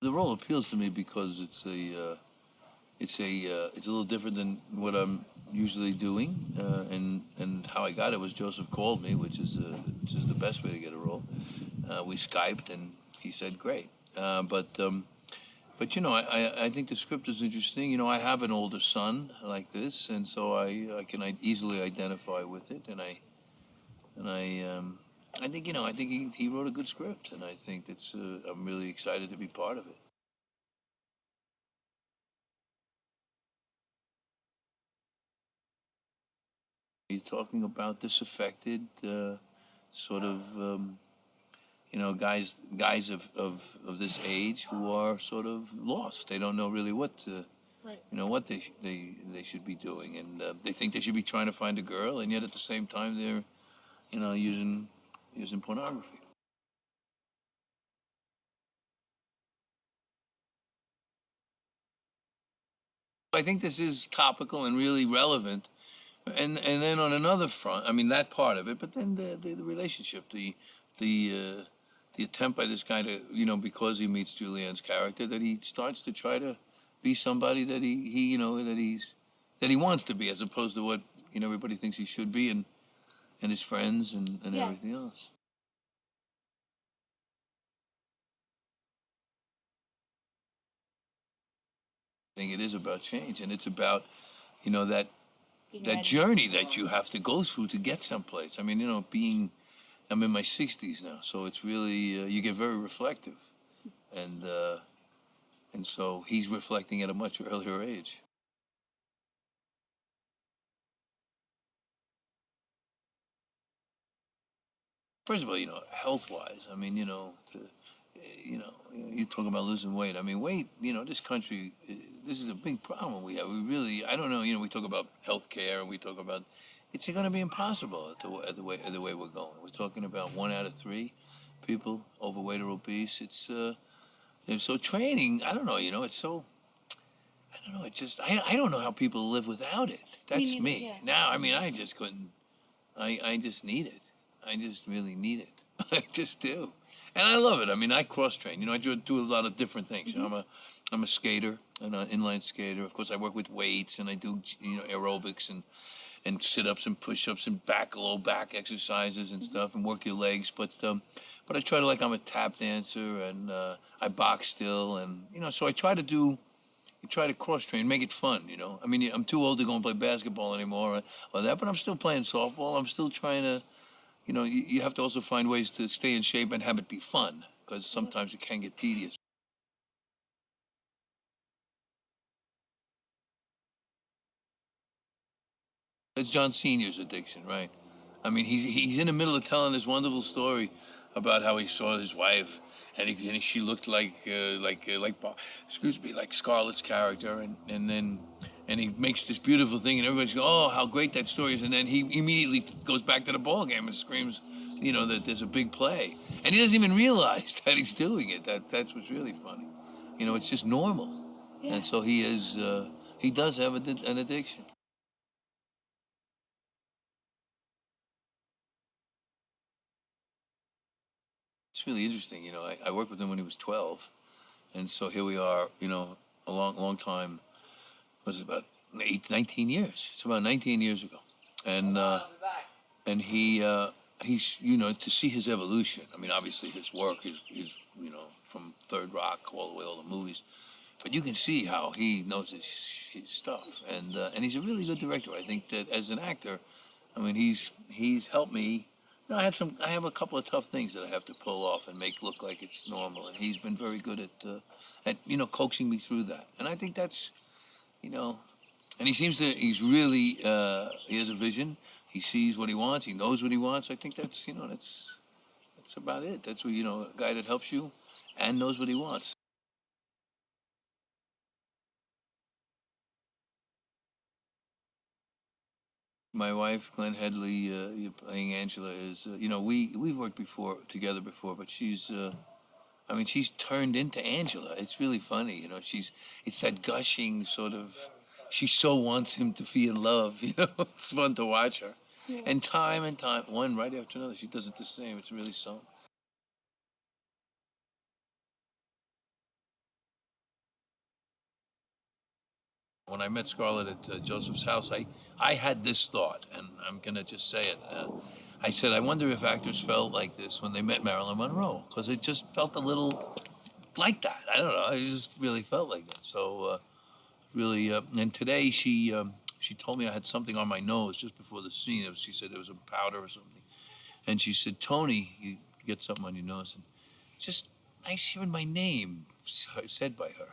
The role appeals to me because it's a little different than what I'm usually doing, and how I got it was Joseph called me, which is the best way to get a role. We Skyped, and he said great. But I think the script is interesting. I have an older son like this, and so I can easily identify with it, and I think he wrote a good script, and I think I'm really excited to be part of it. You're talking about disaffected, sort of, guys of this age who are sort of lost. They don't know really what they should be doing, and they think they should be trying to find a girl, and yet at the same time they're, using pornography. I think this is topical and really relevant. And then on another front, I mean that part of it, but then the relationship, the the attempt by this guy to, because he meets Julianne's character, that he starts to try to be somebody that he that he wants to be, as opposed to what everybody thinks he should be, and his friends and Yeah. everything else. I think it is about change, and it's about that Being that ready. journey that you have to go through to get someplace. I mean, I'm in my 60s now, so it's really you get very reflective, and uh, and so he's reflecting at a much earlier age. First of all, health wise, I mean, you talk about losing weight. I mean, weight, this country, this is a big problem we have. We really, I don't know, we talk about health care and we talk about, it's going to be impossible at the way we're going. We're talking about 1 out of 3 people overweight or obese. And so training, I don't know, it's so, I don't know, I don't know how people live without it. That's neither, me. yeah. Now, I mean, I just couldn't, I just need it. I just really need it. I just do. And I love it. I mean, I cross train. I do a lot of different things. I'm a skater, an inline skater. Of course, I work with weights and I do aerobics and sit ups and push ups and low back exercises and stuff and work your legs. But I try to, like, I'm a tap dancer and I box still, and so I try to do. You try to cross train, make it fun. I mean, I'm too old to go and play basketball anymore or that, but I'm still playing softball. I'm still trying to, you have to also find ways to stay in shape and have it be fun, because sometimes it can get tedious. That's John Senior's addiction, right? I mean, he's in the middle of telling this wonderful story about how he saw his wife, and she looked excuse me, like Scarlett's character, and he makes this beautiful thing, and everybody's going, oh, how great that story is, and then he immediately goes back to the ball game and screams, that there's a big play, and he doesn't even realize that he's doing it. That's what's really funny. It's just normal, Yeah. and so he does have an addiction. It's really interesting. I worked with him when he was 12, and so here we are. A long, long time. Was it about 19 years? It's about 19 years ago, and he's to see his evolution. I mean, obviously his work is from Third Rock all the way, all the movies, but you can see how he knows his stuff, and he's a really good director. I think that as an actor, I mean, he's helped me. I have a couple of tough things that I have to pull off and make look like it's normal, and he's been very good at coaxing me through that. And I think that's you know, and he has a vision. He sees what he wants. He knows what he wants. I think that's about it. That's what a guy that helps you and knows what he wants. My wife, Glenn Headley, playing Angela, is we've worked together before, but I mean, she's turned into Angela. It's really funny, it's that gushing sort of. She so wants him to feel love, It's fun to watch her, Yeah. and time, one right after another, she does it the same. It's really so. When I met Scarlett at Joseph's house, I had this thought, and I'm going to just say it. I said, I wonder if actors felt like this when they met Marilyn Monroe, because it just felt a little like that. I don't know. It just really felt like that. So really, and today she told me I had something on my nose just before the scene. She said it was a powder or something, and she said, Tony, you get something on your nose, and just nice hearing my name said by her.